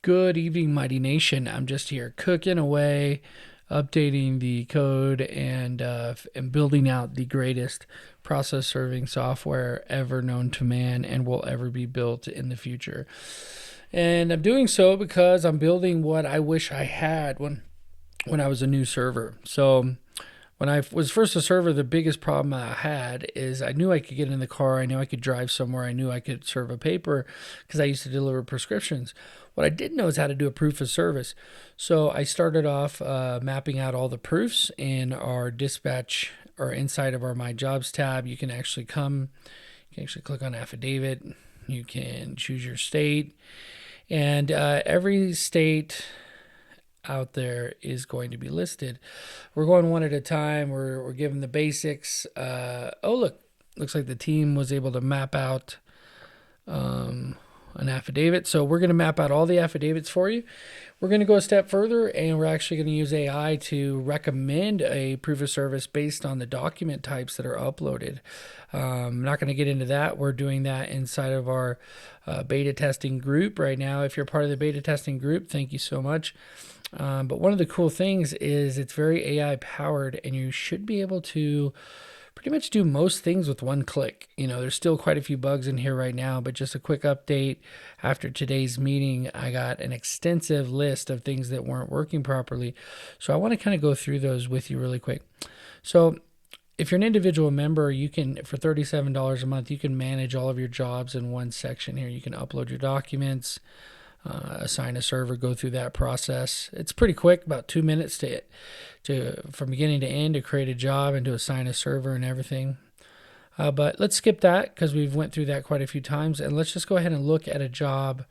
Good evening, Mighty Nation. I'm just here cooking away, updating the code, and building out the greatest process serving software ever known to man and will ever be built in the future. And I'm doing so because I'm building what I wish I had when I was a new server. So when I was first a server, the biggest problem I had is I knew I could get in the car. I knew I could drive somewhere. I knew I could serve a paper because I used to deliver prescriptions. What I didn't know is how to do a proof of service. So I started off mapping out all the proofs in our dispatch or inside of our My Jobs tab. You can actually click on affidavit. You can choose your state. And every state out there is going to be listed. We're going one at a time. We're given the basics. Looks like the team was able to map out an affidavit. So we're going to map out all the affidavits for you. We're going to go a step further, and we're actually going to use AI to recommend a proof of service based on the document types that are uploaded. I'm not going to get into that. We're doing that inside of our beta testing group right now. If you're part of the beta testing group, thank you so much. But one of the cool things is it's very AI powered, and you should be able to pretty much do most things with one click. There's still quite a few bugs in here right now, but just a quick update. After today's meeting, I got an extensive list of things that weren't working properly. So I want to kind of go through those with you really quick. So if you're an individual member, you can, for $37 a month, you can manage all of your jobs in one section here. You can upload your documents, assign a server, go through that process. It's pretty quick, about 2 minutes to from beginning to end to create a job and to assign a server and everything. But let's skip that because we've went through that quite a few times, and let's just go ahead and look at a job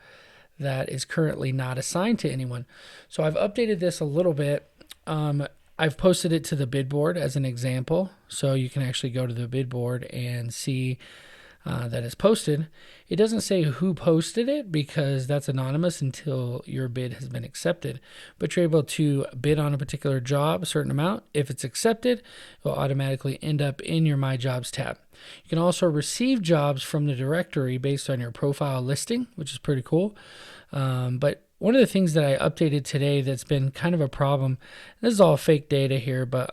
that is currently not assigned to anyone. So I've updated this a little bit. I've posted it to the bid board as an example, so you can actually go to the bid board and see that is posted. It doesn't say who posted it because that's anonymous until your bid has been accepted, but you're able to bid on a particular job, a certain amount. If it's accepted, it will automatically end up in your My Jobs tab. You can also receive jobs from the directory based on your profile listing, which is pretty cool. But one of the things that I updated today that's been kind of a problem, this is all fake data here, but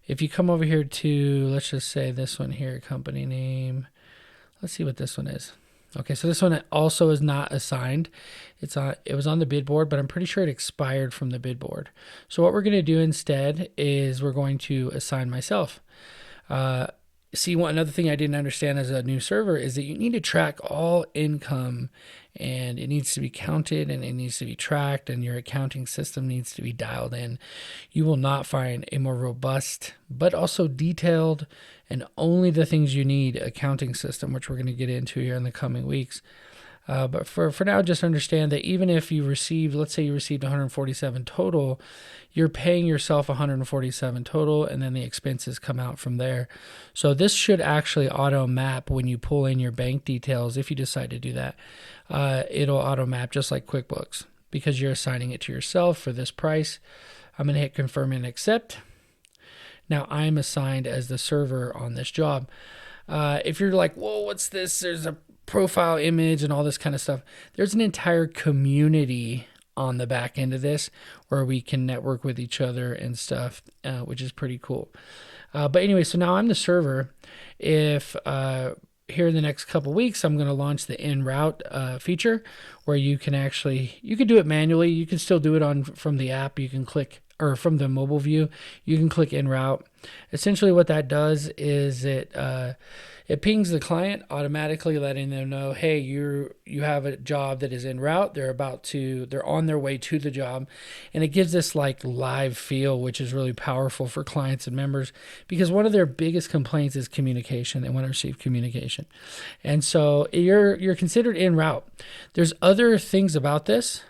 if you come over here to, let's just say this one here, company name. Let's see what this one is. Okay, so this one also is not assigned. It was on the bid board, but I'm pretty sure it expired from the bid board. So what we're going to do instead is we're going to assign myself. Another thing I didn't understand as a new server is that you need to track all income, and it needs to be counted and it needs to be tracked, and your accounting system needs to be dialed in. You will not find a more robust but also detailed and only the things you need accounting system, which we're going to get into here in the coming weeks. But for now, just understand that even if you received, let's say you received 147 total, you're paying yourself 147 total, and then the expenses come out from there. So this should actually auto map when you pull in your bank details. If you decide to do that, it'll auto map just like QuickBooks because you're assigning it to yourself for this price. I'm going to hit confirm and accept. Now I'm assigned as the server on this job. If you're like, whoa, what's this? There's a profile image and all this kind of stuff. There's an entire community on the back end of this where we can network with each other and stuff, which is pretty cool. But anyway, so now I'm the server. If here in the next couple weeks, I'm going to launch the en route feature where you can do it manually. You can still do it from the app. You can click, or from the mobile view, you can click en route. Essentially what that does is it pings the client automatically, letting them know, hey, you have a job that is en route. They're on their way to the job. And it gives this like live feel, which is really powerful for clients and members because one of their biggest complaints is communication. They want to receive communication. And so you're considered en route. There's other things about this.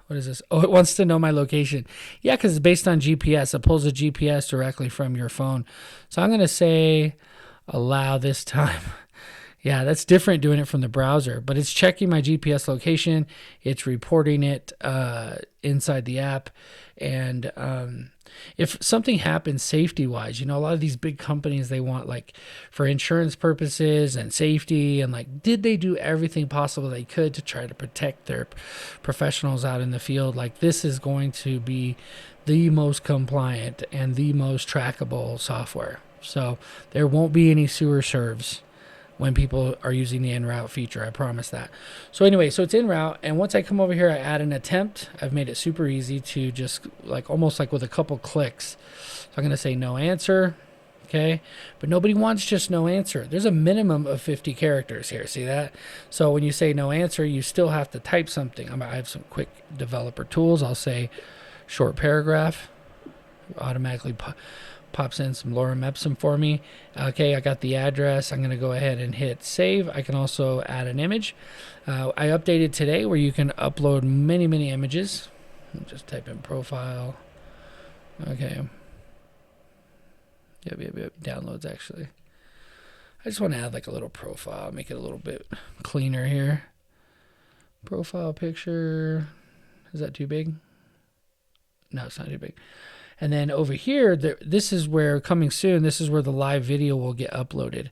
What is this? Oh, it wants to know my location. Yeah, because it's based on GPS. It pulls a GPS directly from your phone. So I'm going to say allow this time. Yeah, that's different doing it from the browser, but it's checking my GPS location. It's reporting it inside the app. And if something happens safety wise, a lot of these big companies, they want like for insurance purposes and safety, and like, did they do everything possible they could to try to protect their professionals out in the field? Like, this is going to be the most compliant and the most trackable software. So there won't be any sewer serves when people are using the en route feature. I promise that. So anyway, so it's en route, and once I come over here, I add an attempt. I've made it super easy to just like almost like with a couple clicks. So I'm going to say no answer. Okay, but nobody wants just no answer. There's a minimum of 50 characters here. See that? So when you say no answer, you still have to type something. I have some quick developer tools. I'll say short paragraph, automatically pops in some lorem ipsum for me. Okay, I got the address. I'm going to go ahead and hit save. I can also add an image. I updated today where you can upload many, many images. Just type in profile. Okay. Yep. Downloads, actually. I just want to add like a little profile, make it a little bit cleaner here. Profile picture. Is that too big? No, it's not too big. And then over here, this is where, coming soon, this is where the live video will get uploaded.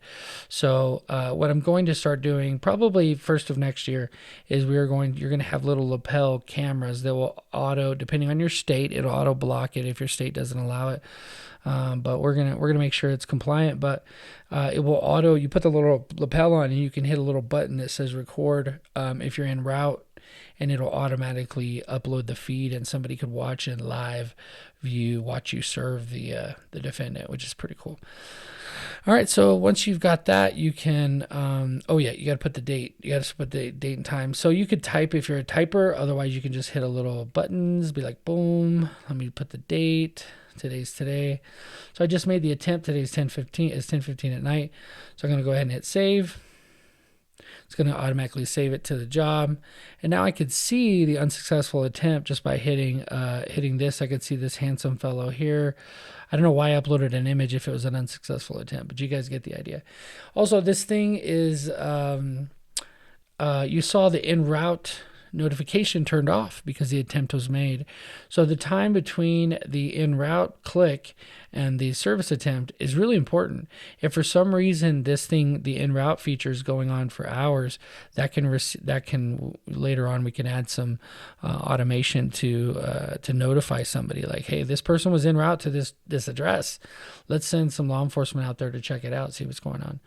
So what I'm going to start doing, probably first of next year, is you're going to have little lapel cameras that will auto, depending on your state, it'll auto block it if your state doesn't allow it. But we're gonna make sure it's compliant. But it will auto. You put the little lapel on, and you can hit a little button that says record if you're en route, and it'll automatically upload the feed, and somebody could watch in live view, watch you serve the defendant, which is pretty cool. All right, so once you've got that, you can, you got to put the date. You got to put the date and time. So you could type if you're a typer. Otherwise, you can just hit a little buttons, be like, boom, let me put the date. Today's today. So I just made the attempt. Today's 10:15. It's 10:15 at night. So I'm going to go ahead and hit save. It's going to automatically save it to the job. And now I could see the unsuccessful attempt just by hitting this. I could see this handsome fellow here. I don't know why I uploaded an image if it was an unsuccessful attempt, but you guys get the idea. Also, this thing is, you saw the en route notification turned off because the attempt was made. So the time between the en route click and the service attempt is really important. If for some reason this thing, the en route feature, is going on for hours, that can later on we can add some automation to notify somebody like, hey, this person was en route to this address. Let's send some law enforcement out there to check it out, see what's going on.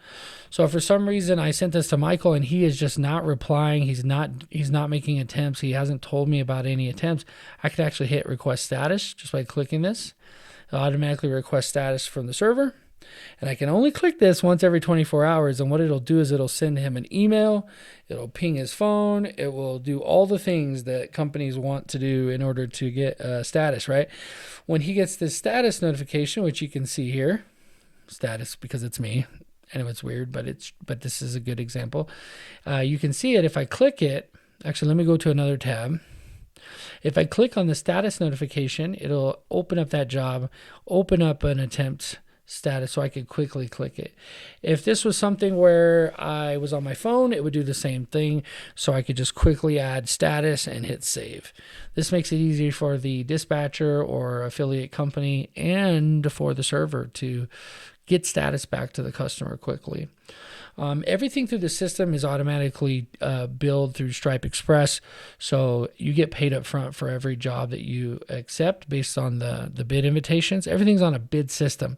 So if for some reason I sent this to Michael and he is just not replying, he's not making attempts, he hasn't told me about any attempts, I could actually hit request status just by clicking this. It'll automatically request status from the server, and I can only click this once every 24 hours, and what it'll do is it'll send him an email, it'll ping his phone, it will do all the things that companies want to do in order to get status, right? When he gets this status notification, which you can see here, status because it's me, I know it's weird, but this is a good example. You can see it if I click it. Actually, let me go to another tab. If I click on the status notification, it'll open up that job, open up an attempt status, so I could quickly click it. If this was something where I was on my phone, it would do the same thing, so I could just quickly add status and hit save. This makes it easy for the dispatcher or affiliate company and for the server to get status back to the customer quickly. Everything through the system is automatically billed through Stripe Express, so you get paid up front for every job that you accept based on the bid invitations. Everything's on a bid system.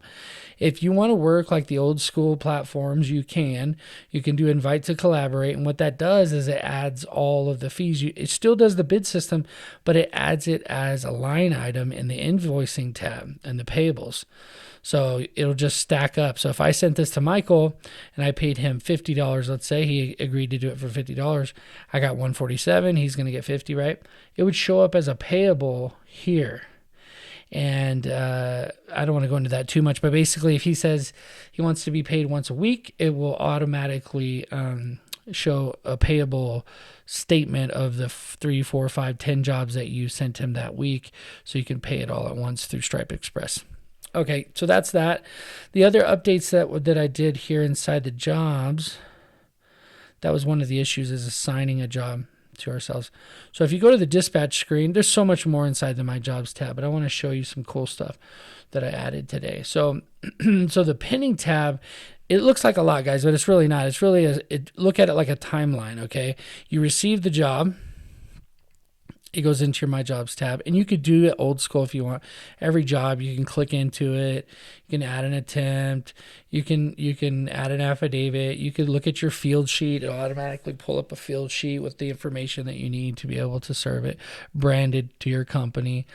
If you want to work like the old school platforms, you can do invite to collaborate, and what that does is it adds all of the fees. It still does the bid system, but it adds it as a line item in the invoicing tab and the payables. So it'll just stack up. So if I sent this to Michael and I paid him $50, let's say he agreed to do it for $50, I got $147, he's going to get $50, right? It would show up as a payable here. And I don't want to go into that too much, but basically if he says he wants to be paid once a week, it will automatically show a payable statement of the 3, 4, 5, 10 jobs that you sent him that week, so you can pay it all at once through Stripe Express. Okay, so that's that. The other updates that I did here inside the jobs, That was one of the issues, is assigning a job to ourselves. So if you go to the dispatch screen, there's so much more inside the My Jobs tab, but I want to show you some cool stuff that I added today. So, so the pending tab, it looks like a lot, guys, but it's really not. It's really look at it like a timeline. Okay, you receive the job. It goes into your My Jobs tab, and you could do it old school if you want. Every job, you can click into it. You can add an attempt. You can add an affidavit. You could look at your field sheet. It'll automatically pull up a field sheet with the information that you need to be able to serve it, branded to your company.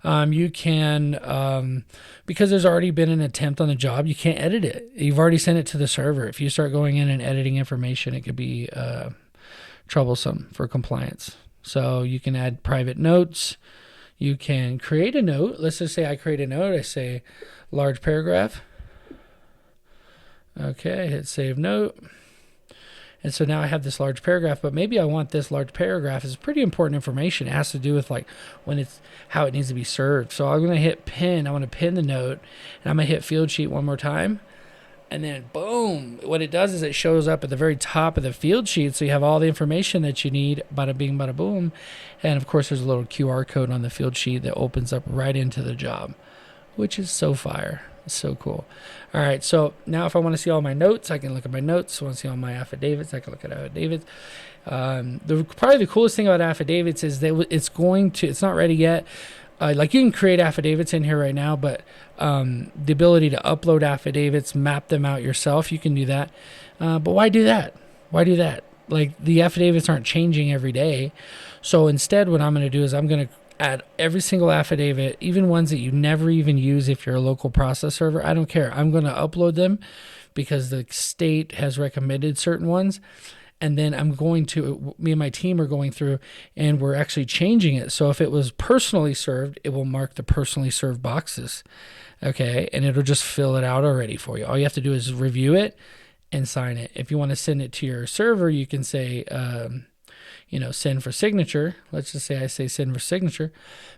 You can, because there's already been an attempt on the job, you can't edit it. You've already sent it to the server. If you start going in and editing information, it could be troublesome for compliance. So you can add private notes. You can create a note. Let's just say I create a note. I say large paragraph. Okay, hit save note. And so now I have this large paragraph, but maybe I want this large paragraph. It's pretty important information. It has to do with like when it's how it needs to be served. So I'm going to hit pin. I want to pin the note, and I'm going to hit field sheet one more time. And then boom, what it does is it shows up at the very top of the field sheet. So you have all the information that you need, bada bing, bada boom. And of course, there's a little QR code on the field sheet that opens up right into the job, which is so fire. It's so cool. All right, so now if I want to see all my notes, I can look at my notes. If I want to see all my affidavits, I can look at affidavits. Probably the coolest thing about affidavits is that it's not ready yet. Like you can create affidavits in here right now, but the ability to upload affidavits, map them out yourself, you can do that. But why do that? Why do that? Like the affidavits aren't changing every day. So instead, what I'm going to do is I'm going to add every single affidavit, even ones that you never even use if you're a local process server. I don't care. I'm going to upload them because the state has recommended certain ones. And then me and my team are going through and we're actually changing it. So if it was personally served, it will mark the personally served boxes. Okay. And it'll just fill it out already for you. All you have to do is review it and sign it. If you want to send it to your server, you can say, send for signature. Let's just say I say send for signature.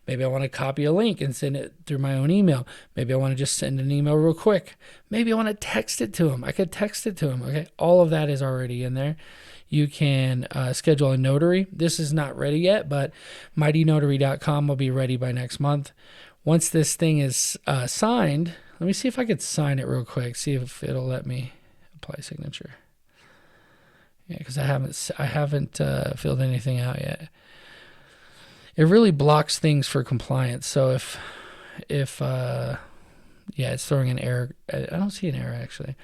Maybe I want to copy a link and send it through my own email. Maybe I want to just send an email real quick. Maybe I want to text it to them. I could text it to them. Okay. All of that is already in there. You can schedule a notary. This is not ready yet, but mightynotary.com will be ready by next month. Once this thing is signed, let me see if I could sign it real quick. See if it'll let me apply signature. Yeah, because I haven't filled anything out yet. It really blocks things for compliance. So if it's throwing an error. I don't see an error actually.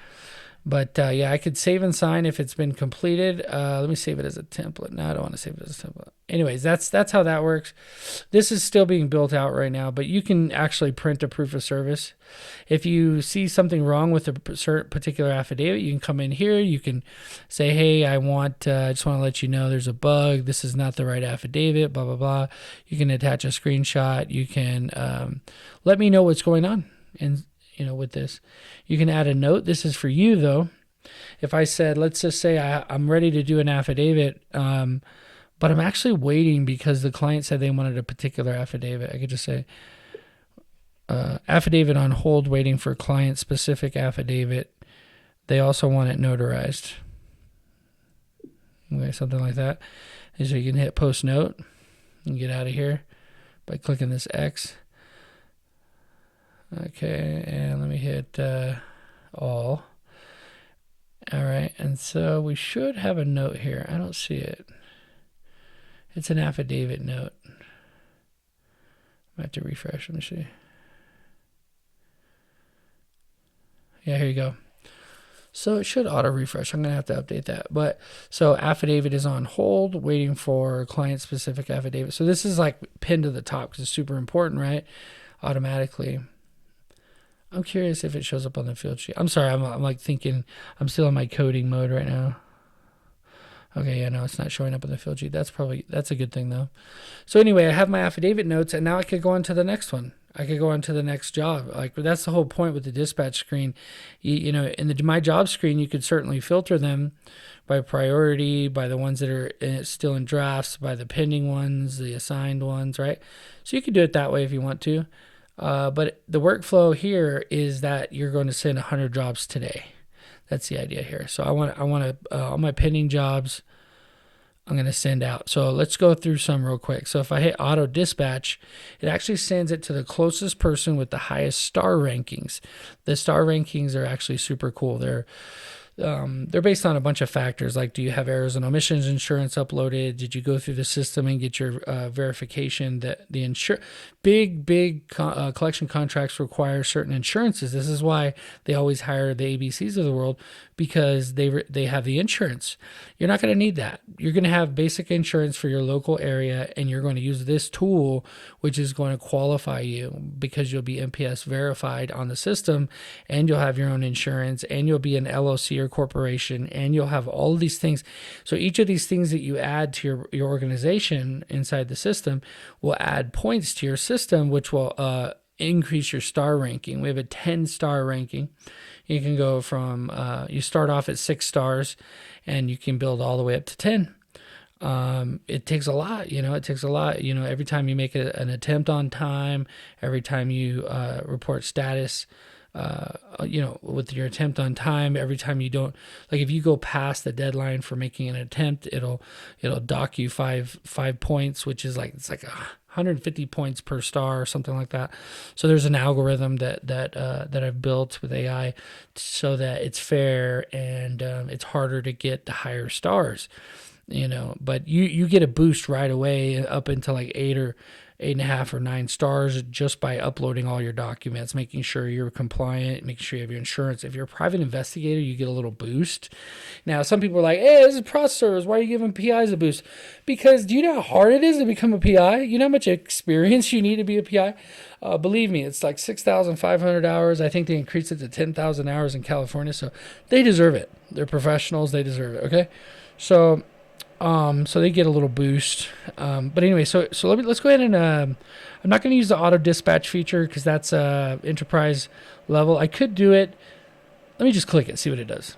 But I could save and sign if it's been completed. Let me save it as a template. No, I don't want to save it as a template. Anyways, that's how that works. This is still being built out right now, but you can actually print a proof of service. If you see something wrong with a particular affidavit, you can come in here. You can say, hey, I just want to let you know there's a bug. This is not the right affidavit, blah, blah, blah. You can attach a screenshot. You can let me know what's going on. And with this, you can add a note. This is for you though. If I said, let's just say I'm ready to do an affidavit, but I'm actually waiting because the client said they wanted a particular affidavit. I could just say affidavit on hold, waiting for client specific affidavit. They also want it notarized. Okay, something like that. And so you can hit post note and get out of here by clicking this X. Okay, and let me hit all. All right, and so we should have a note here. I don't see it. It's an affidavit note. I have to refresh. Let me see. Yeah, here you go. So it should auto refresh. I'm going to have to update that. But so affidavit is on hold, waiting for client specific affidavit. So this is like pinned to the top because it's super important, right? Automatically. I'm curious if it shows up on the field sheet. I'm sorry, I'm like thinking, I'm still in my coding mode right now. Okay, yeah, no, it's not showing up on the field sheet. That's a good thing though. So anyway, I have my affidavit notes, and now I could go on to the next one. I could go on to the next job. Like that's the whole point with the dispatch screen. In the My Job screen, you could certainly filter them by priority, by the ones that are still in drafts, by the pending ones, the assigned ones, right? So you could do it that way if you want to. But the workflow here is that you're going to send 100 jobs today. That's the idea here. So I want all my pending jobs I'm going to send out. So let's go through some real quick. So if I hit auto dispatch, it actually sends it to the closest person with the highest star rankings. The star rankings are actually super cool. They're based on a bunch of factors, like do you have errors and omissions insurance uploaded? Did you go through the system and get your verification that the big collection contracts require certain insurances. This is why they always hire the ABCs of the world, because they have the insurance. You're not going to need that. You're going to have basic insurance for your local area, and you're going to use this tool, which is going to qualify you because you'll be NPS verified on the system, and you'll have your own insurance, and you'll be an LLC or corporation, and you'll have all of these things. So each of these things that you add to your organization inside the system will add points to your system, which will increase your star ranking. We have a 10-star ranking. You can go from, you start off at 6 stars, and you can build all the way up to 10. It takes a lot, it takes a lot, every time you make an attempt on time, every time you report status, with your attempt on time, every time you don't, like if you go past the deadline for making an attempt, it'll dock you five points, which is it's like 150 points per star or something like that. So there's an algorithm that I've built with AI so that it's fair and it's harder to get the higher stars, but you get a boost right away up into like 8.5 or 9 stars just by uploading all your documents, making sure you're compliant, making sure you have your insurance. If you're a private investigator, you get a little boost. Now, some people are like, hey, this is processors. Why are you giving PIs a boost? Because do you know how hard it is to become a PI? You know how much experience you need to be a PI? Believe me, it's like 6,500 hours. I think they increased it to 10,000 hours in California. So they deserve it. They're professionals. They deserve it. Okay. So they get a little boost. But anyway, so let's go ahead and, I'm not going to use the auto dispatch feature because that's enterprise level. I could do it. Let me just click it, see what it does.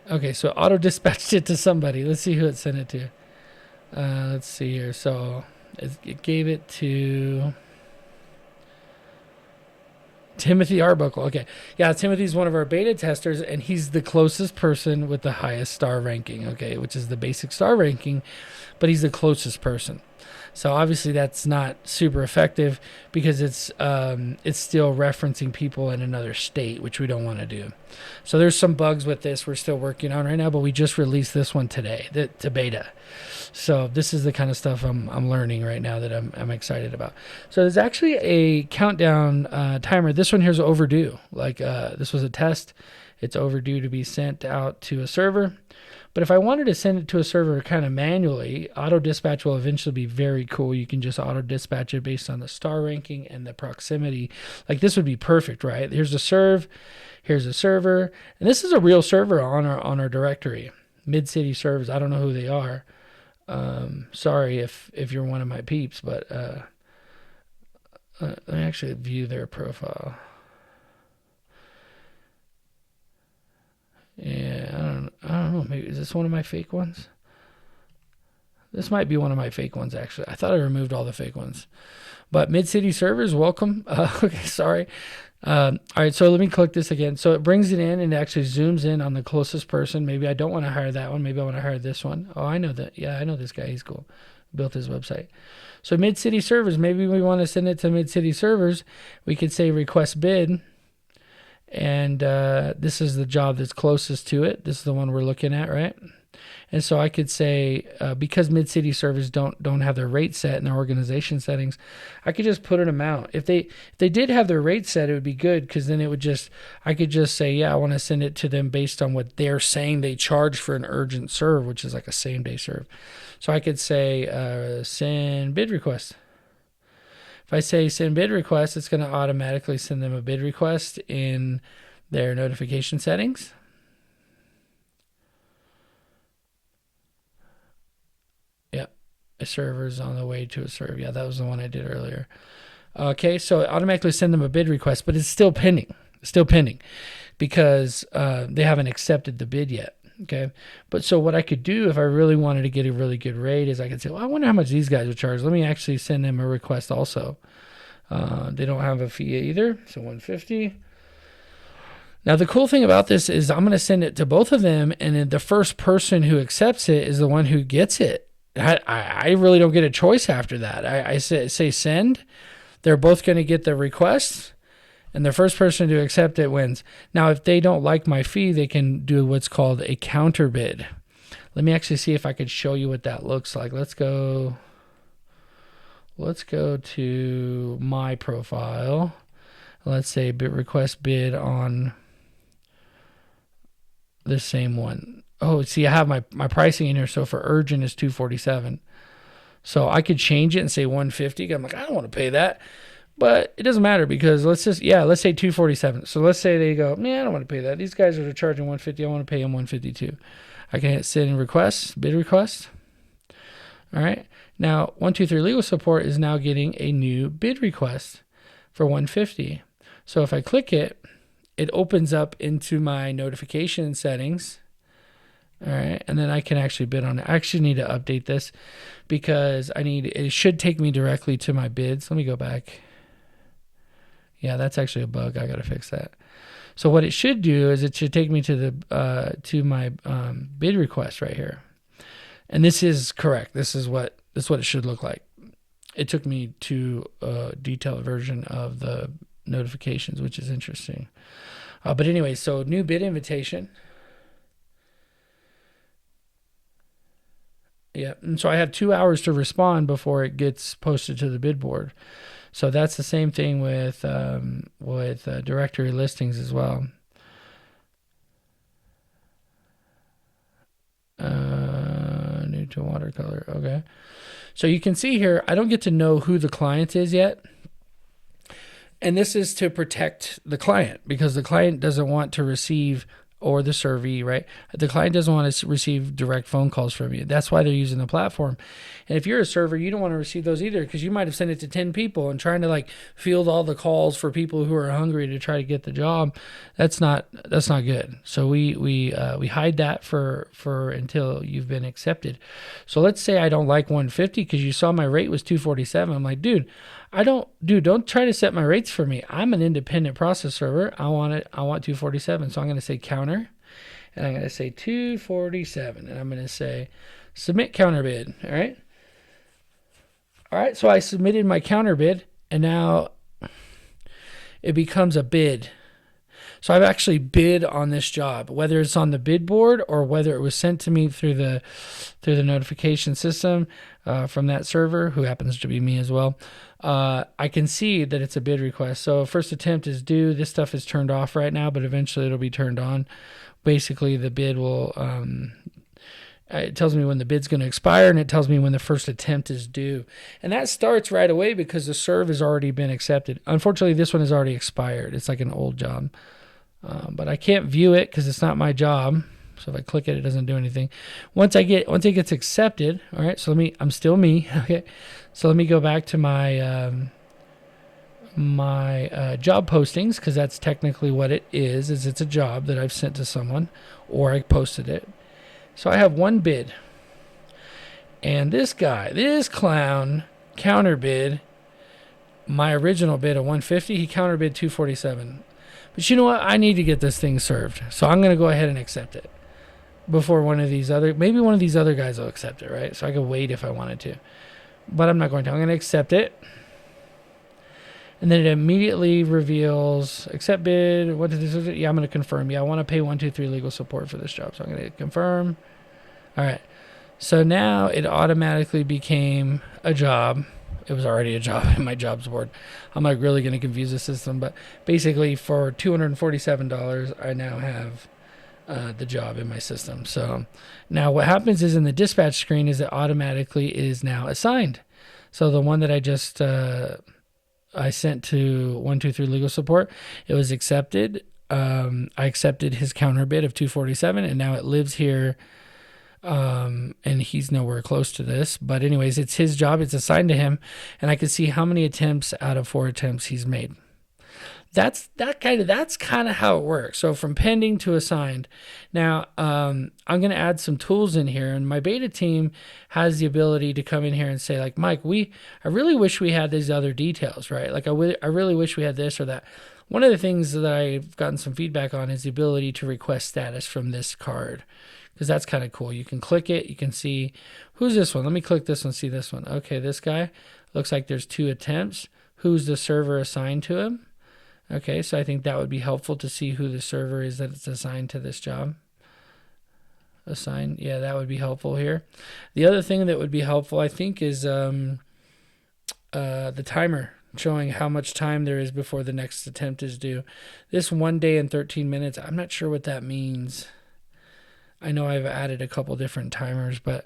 Okay, so auto dispatched it to somebody. Let's see who it sent it to. Let's see here. So it gave it to Timothy Arbuckle. Okay. Yeah, Timothy's one of our beta testers, and he's the closest person with the highest star ranking, okay, which is the basic star ranking, but he's the closest person. So obviously that's not super effective because it's still referencing people in another state, which we don't want to do. So there's some bugs with this we're still working on right now, but we just released this one today to beta. So this is the kind of stuff I'm learning right now that I'm excited about. So there's actually a countdown timer. This one here is overdue. This was a test. It's overdue to be sent out to a server. But if I wanted to send it to a server kind of manually, auto dispatch will eventually be very cool. You can just auto dispatch it based on the star ranking and the proximity. Like this would be perfect, right? Here's a serve, here's a server, and this is a real server on our directory. Mid-City Servers. I don't know who they are. Sorry if you're one of my peeps, but let me actually view their profile. Yeah, I don't know. Maybe is this one of my fake ones? This might be one of my fake ones, actually. I thought I removed all the fake ones. But Mid-City Servers, welcome. Okay, sorry. All right, so let me click this again. So it brings it in and it actually zooms in on the closest person. Maybe I don't want to hire that one. Maybe I want to hire this one. Oh, I know that. Yeah, I know this guy. He's cool. Built his website. So Mid-City Servers, maybe we want to send it to Mid-City Servers. We could say request bid. And this is the job that's closest to it. This is the one we're looking at, right? And so I could say, because Mid-City Servers don't have their rate set in their organization settings, I could just put an amount. If they did have their rate set, it would be good because then I could just say, yeah, I want to send it to them based on what they're saying they charge for an urgent serve, which is like a same-day serve. So I could say send bid request. If I say send bid request, it's going to automatically send them a bid request in their notification settings. Yeah, a server's on the way to a serve. Yeah, that was the one I did earlier. Okay, so it automatically send them a bid request, but it's still pending. It's still pending because they haven't accepted the bid yet. Okay, but so what I could do if I really wanted to get a really good rate is I could say, well, I wonder how much these guys would charge. Let me actually send them a request also. They don't have a fee either, so 150. Now, the cool thing about this is I'm going to send it to both of them, and then the first person who accepts it is the one who gets it. I really don't get a choice after that. I say send. They're both going to get the request, and the first person to accept it wins. Now, if they don't like my fee, they can do what's called a counter bid. Let me actually see if I could show you what that looks like. Let's go to my profile. Let's say bid request bid on the same one. Oh, see, I have my pricing in here. So for urgent is $247. So I could change it and say $150. I'm like, I don't want to pay that. But it doesn't matter because let's say $247. So let's say they go, man, I don't want to pay that. These guys are charging $150. I want to pay them $152. I can hit send request, bid request. All right. Now, 123 Legal Support is now getting a new bid request for $150. So if I click it, it opens up into my notification settings. All right. And then I can actually bid on it. I actually need to update this because it should take me directly to my bids. Let me go back. Yeah, that's actually a bug. I got to fix that. So what it should do is it should take me to my bid request right here. And this is correct. This is what it should look like. It took me to a detailed version of the notifications, which is interesting. But anyway, so new bid invitation. Yeah, and so I have 2 hours to respond before it gets posted to the bid board. So that's the same thing with directory listings as well. New to watercolor. Okay. So you can see here, I don't get to know who the client is yet. And this is to protect the client because the client doesn't want to receive, or the servee, right? The client doesn't want to receive direct phone calls from you. That's why they're using the platform. And if you're a server, you don't want to receive those either because you might have sent it to 10 people and trying to field all the calls for people who are hungry to try to get the job. That's not good. So we hide that for until you've been accepted. So let's say I don't like 150 because you saw my rate was 247. I'm like, don't try to set my rates for me. I'm an independent process server. I want 247. So I'm going to say counter, and I'm going to say 247, and I'm going to say submit counter bid. All right. So I submitted my counter bid, and now it becomes a bid. So I've actually bid on this job, whether it's on the bid board or whether it was sent to me through the notification system from that server, who happens to be me as well. I can see that it's a bid request. So first attempt is due. This stuff is turned off right now, but eventually it'll be turned on. Basically, the bid will, it tells me when the bid's going to expire, and it tells me when the first attempt is due. And that starts right away because the serve has already been accepted. Unfortunately, this one has already expired. It's like an old job. But I can't view it because it's not my job. So if I click it, it doesn't do anything. Once it gets accepted, all right. So I'm still me. Okay. So let me go back to my job postings because that's technically what it is it's a job that I've sent to someone or I posted it. So I have one bid, and this clown counter bid my original bid of 150. He counter bid 247. But you know what? I need to get this thing served. So I'm going to go ahead and accept it before maybe one of these other guys will accept it, right? So I could wait if I wanted to. But I'm not going to. I'm going to accept it. And then it immediately reveals accept bid. What did this? Yeah, I'm going to confirm. Yeah, I want to pay 123 Legal Support for this job. So I'm going to confirm. All right. So now it automatically became a job. It was already a job in my jobs board. I'm not really going to confuse the system, but basically for $247, I now have the job in my system. So now what happens is in the dispatch screen is it automatically is now assigned. So the one that I just I sent to 123 Legal Support, it was accepted. I accepted his counter bid of 247, and now it lives here. And he's nowhere close to this, but anyways, it's his job. It's assigned to him, and I can see how many attempts out of 4 attempts he's made. That's kind of how it works. So from pending to assigned. Now I'm going to add some tools in here, and my beta team has the ability to come in here and say like, Mike, I really wish we had these other details, right? Like I really wish we had this or that. One of the things that I've gotten some feedback on is the ability to request status from this card, because that's kind of cool. You can click it, you can see who's this one. Let me click this one, see this one. Okay, this guy looks like there's 2 attempts. Who's the server assigned to him? Okay, so I think that would be helpful to see who the server is that it's assigned to this job. Assigned, yeah, that would be helpful here. The other thing that would be helpful, I think, is the timer, showing how much time there is before the next attempt is due. This 1 day and 13 minutes, I'm not sure what that means. I know I've added a couple different timers, but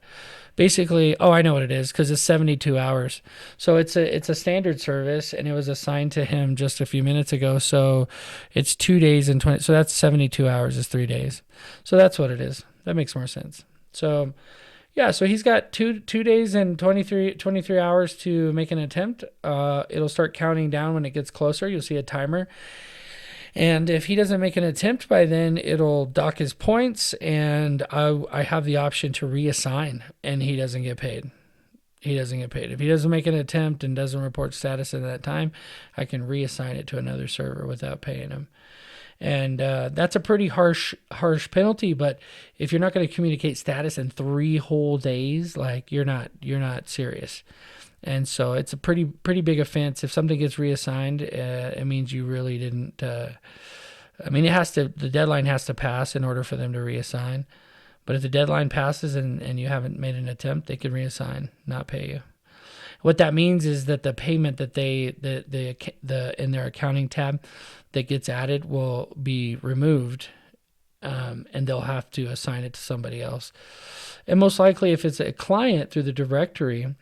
basically, oh, I know what it is, because it's 72 hours. So it's a standard service, and it was assigned to him just a few minutes ago. So it's 2 days and 20. So that's 72 hours is 3 days. So that's what it is. That makes more sense. So yeah, so he's got 2 days and 23 hours to make an attempt. It'll start counting down when it gets closer. You'll see a timer. And if he doesn't make an attempt by then, it'll dock his points, and I have the option to reassign, and he doesn't get paid. He doesn't get paid. If he doesn't make an attempt and doesn't report status at that time, I can reassign it to another server without paying him. And that's a pretty harsh penalty. But if you're not going to communicate status in 3 whole days, like you're not serious. And so it's a pretty big offense. If something gets reassigned, it means you really didn't. The deadline has to pass in order for them to reassign. But if the deadline passes and you haven't made an attempt, they can reassign, not pay you. What that means is that the payment that the in their accounting tab that gets added will be removed, and they'll have to assign it to somebody else. And most likely, if it's a client through the directory,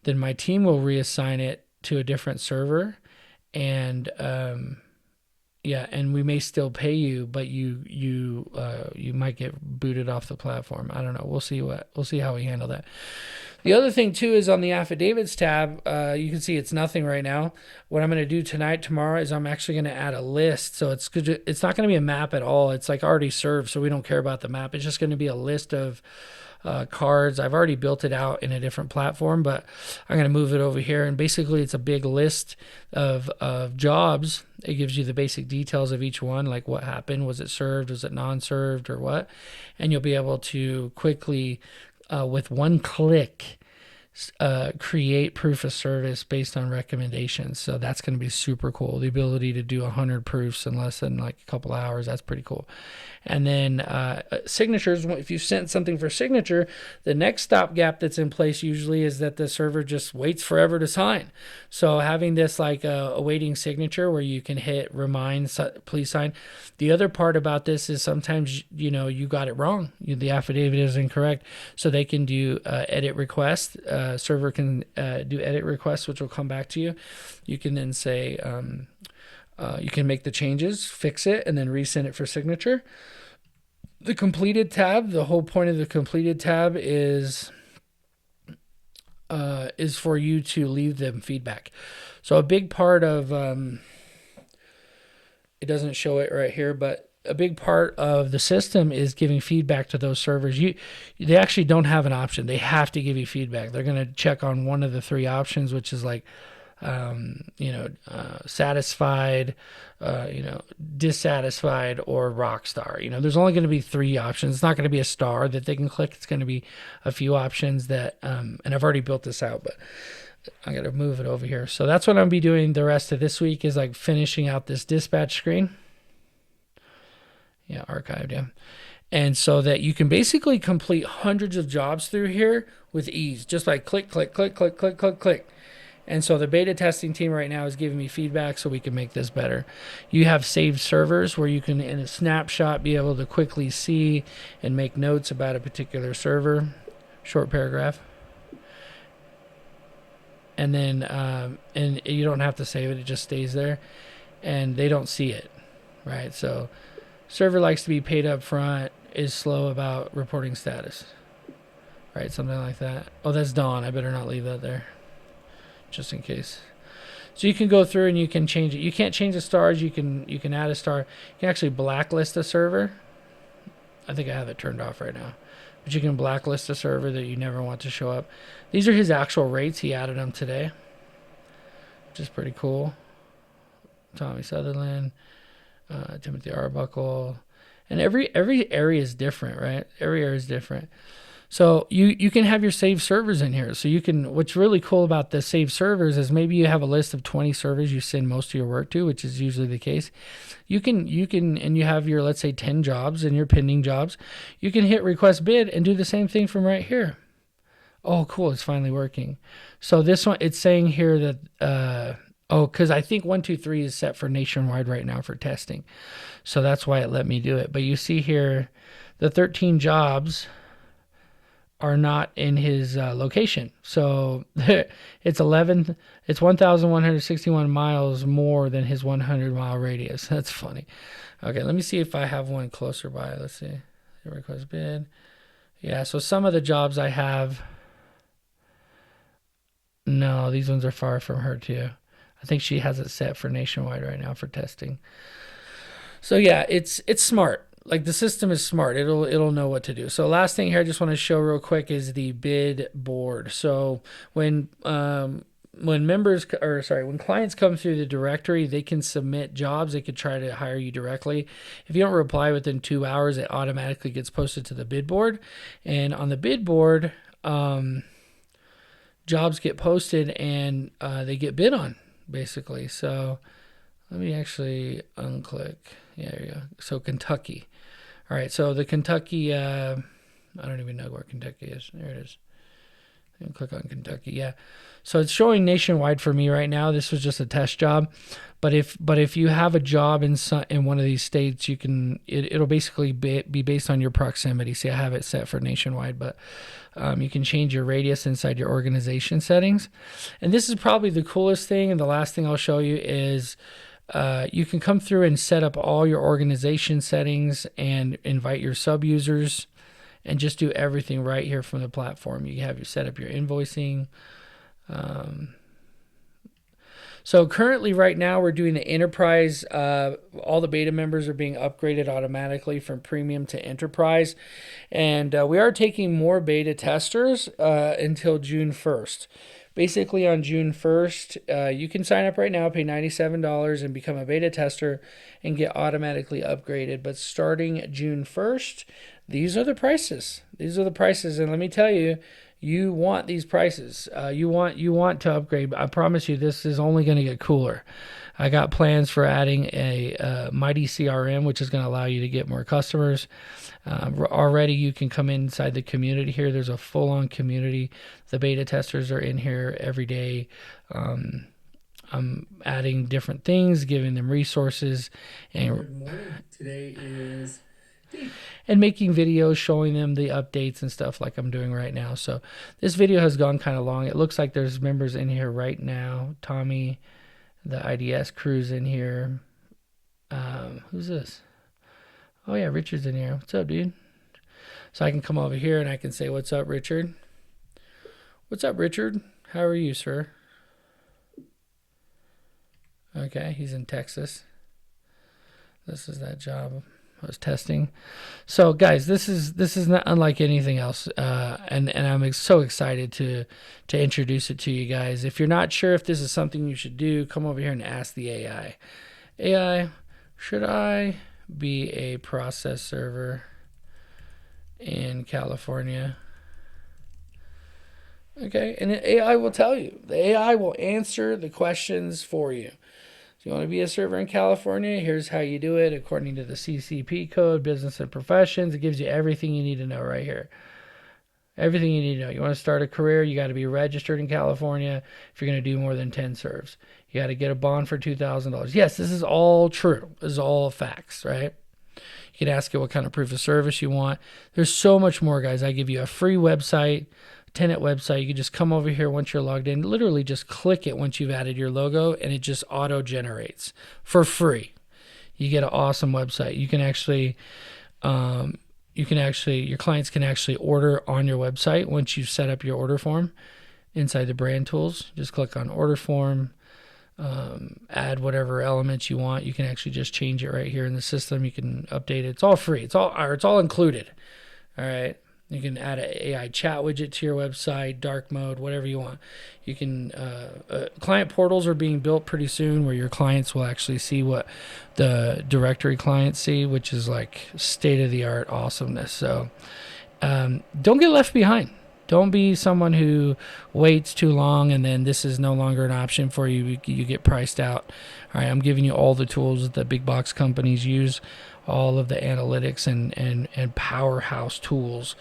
then my team will reassign it to a different server, and and we may still pay you, but you might get booted off the platform. I don't know. We'll see how we handle that. The other thing too is on the affidavits tab. You can see it's nothing right now. What I'm going to do tomorrow is I'm actually going to add a list. So it's not going to be a map at all. It's like already served, so we don't care about the map. It's just going to be a list of cards. I've already built it out in a different platform, but I'm going to move it over here. And basically it's a big list of jobs. It gives you the basic details of each one, like what happened, was it served, was it non-served, or what. And you'll be able to quickly, with one click, create proof of service based on recommendations. So that's going to be super cool. The ability to do 100 proofs in less than like a couple hours, that's pretty cool. And then signatures, if you sent something for signature, the next stopgap that's in place usually is that the server just waits forever to sign. So having this like a waiting signature where you can hit remind, please sign. The other part about this is sometimes you got it wrong. The affidavit is incorrect, so they can do edit request. Server can do edit requests, which will come back to you. You can then say you can make the changes, fix it, and then resend it for signature. The completed tab, the whole point of the completed tab is for you to leave them feedback. So a big part of it doesn't show it right here, but a big part of the system is giving feedback to those servers. They actually don't have an option. They have to give you feedback. They're going to check on one of the 3 options, which is like satisfied, dissatisfied, or rock star. There's only going to be 3 options. It's not going to be a star that they can click. It's going to be a few options that, and I've already built this out, but I got to move it over here. So that's what I'm going to be doing the rest of this week, is like finishing out this dispatch screen. Yeah, archived, yeah. And so that you can basically complete hundreds of jobs through here with ease, just like click, click, click, click, click, click, click. And so the beta testing team right now is giving me feedback so we can make this better. You have saved servers where you can, in a snapshot, be able to quickly see and make notes about a particular server. Short paragraph. And then and you don't have to save it. It just stays there. And they don't see it, right? So server likes to be paid up front, is slow about reporting status, right? Something like that. Oh, that's Dawn. I better not leave that there, just in case. So you can go through and you can change it. You can't change the stars. You can add a star. You can actually blacklist a server. I think I have it turned off right now. But you can blacklist a server that you never want to show up. These are his actual rates. He added them today, which is pretty cool. Tommy Sutherland, Timothy Arbuckle, and every area is different, right? Every area is different. So you can have your saved servers in here. So you can, what's really cool about the saved servers is maybe you have a list of 20 servers you send most of your work to, which is usually the case. You can, and you have your, let's say 10 jobs and your pending jobs. You can hit request bid and do the same thing from right here. Oh, cool. It's finally working. So this one, it's saying here that, because I think 123 is set for nationwide right now for testing. So that's why it let me do it. But you see here, the 13 jobs are not in his location. So it's 1,161 miles more than his 100-mile radius. That's funny. Okay, let me see if I have one closer by. Let's see. Request bid. Yeah, so some of the jobs I have, no, these ones are far from her too. I think she has it set for nationwide right now for testing. So yeah, it's smart. Like the system is smart. It'll know what to do. So last thing here I just want to show real quick is the bid board. So when clients come through the directory, they can submit jobs. They could try to hire you directly. If you don't reply within 2 hours, it automatically gets posted to the bid board. And on the bid board, jobs get posted and they get bid on, basically. So let me actually unclick. Yeah, there you go. So Kentucky. All right, so the Kentucky, I don't even know where Kentucky is. There it is. And click on Kentucky. Yeah. So it's showing nationwide for me right now. This was just a test job. But if you have a job in one of these states, you can it'll basically be based on your proximity. See, I have it set for nationwide, but you can change your radius inside your organization settings. And this is probably the coolest thing. And the last thing I'll show you is you can come through and set up all your organization settings and invite your sub users and just do everything right here from the platform. You have set up your invoicing. So currently right now we're doing the enterprise. All the beta members are being upgraded automatically from premium to enterprise. And we are taking more beta testers until June 1st. Basically on June 1st, you can sign up right now, pay $97 and become a beta tester and get automatically upgraded. But starting June 1st, these are the prices. These are the prices. And let me tell you, you want these prices. You want to upgrade. I promise you this is only going to get cooler. I got plans for adding a Mighty CRM, which is going to allow you to get more customers. Already you can come inside the community here. There's a full-on community. The beta testers are in here every day. I'm adding different things, giving them resources. And good morning. Today is... and making videos showing them the updates and stuff like I'm doing right now. So this video has gone kind of long. It looks like there's members in here right now. Tommy, the IDS crew's in here. Who's this? Oh yeah, Richard's in here. What's up, dude? So I can come over here and I can say, what's up, Richard? What's up, Richard? How are you, sir? Okay, he's in Texas. This is that job I was testing. So guys, this is not unlike anything else, and I'm so excited to introduce it to you guys. If you're not sure if this is something you should do, come over here and ask the AI. AI, should I be a process server in California? Okay, and the AI will tell you. The AI will answer the questions for you. If you want to be a server in California, here's how you do it according to the CCP code, business and professions. It gives you everything you need to know right here. Everything you need to know. You want to start a career, you got to be registered in California if you're going to do more than 10 serves. You got to get a bond for $2,000. Yes, this is all true. This is all facts, right? You can ask it what kind of proof of service you want. There's so much more, guys. I give you a free website, tenant website. You can just come over here once you're logged in, literally just click it once you've added your logo, and it just auto generates for free. You get an awesome website. You can actually your clients can actually order on your website once you've set up your order form inside the brand tools. Just click on order form. add whatever elements you want. You can actually just change it right here in the system. You can update it. It's all free. It's all included. All right. You can add an AI chat widget to your website, dark mode, whatever you want. You can client portals are being built pretty soon, where your clients will actually see what the directory clients see, which is like state of the art awesomeness. So don't get left behind. Don't be someone who waits too long and then this is no longer an option for you. You get priced out. All right, I'm giving you all the tools that the big box companies use, all of the analytics and powerhouse tools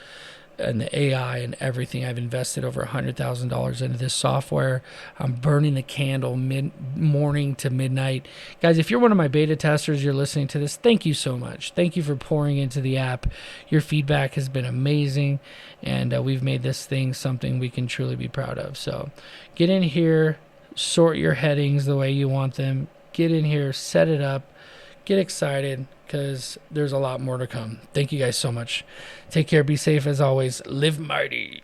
and the AI and everything. I've invested over $100,000 into this software. I'm burning the candle morning to midnight. Guys, if you're one of my beta testers, you're listening to this, thank you so much. Thank you for pouring into the app. Your feedback has been amazing, and we've made this thing something we can truly be proud of. So get in here, sort your headings the way you want them. Get in here, set it up, get excited, because there's a lot more to come. Thank you guys so much. Take care. Be safe as always. Live mighty.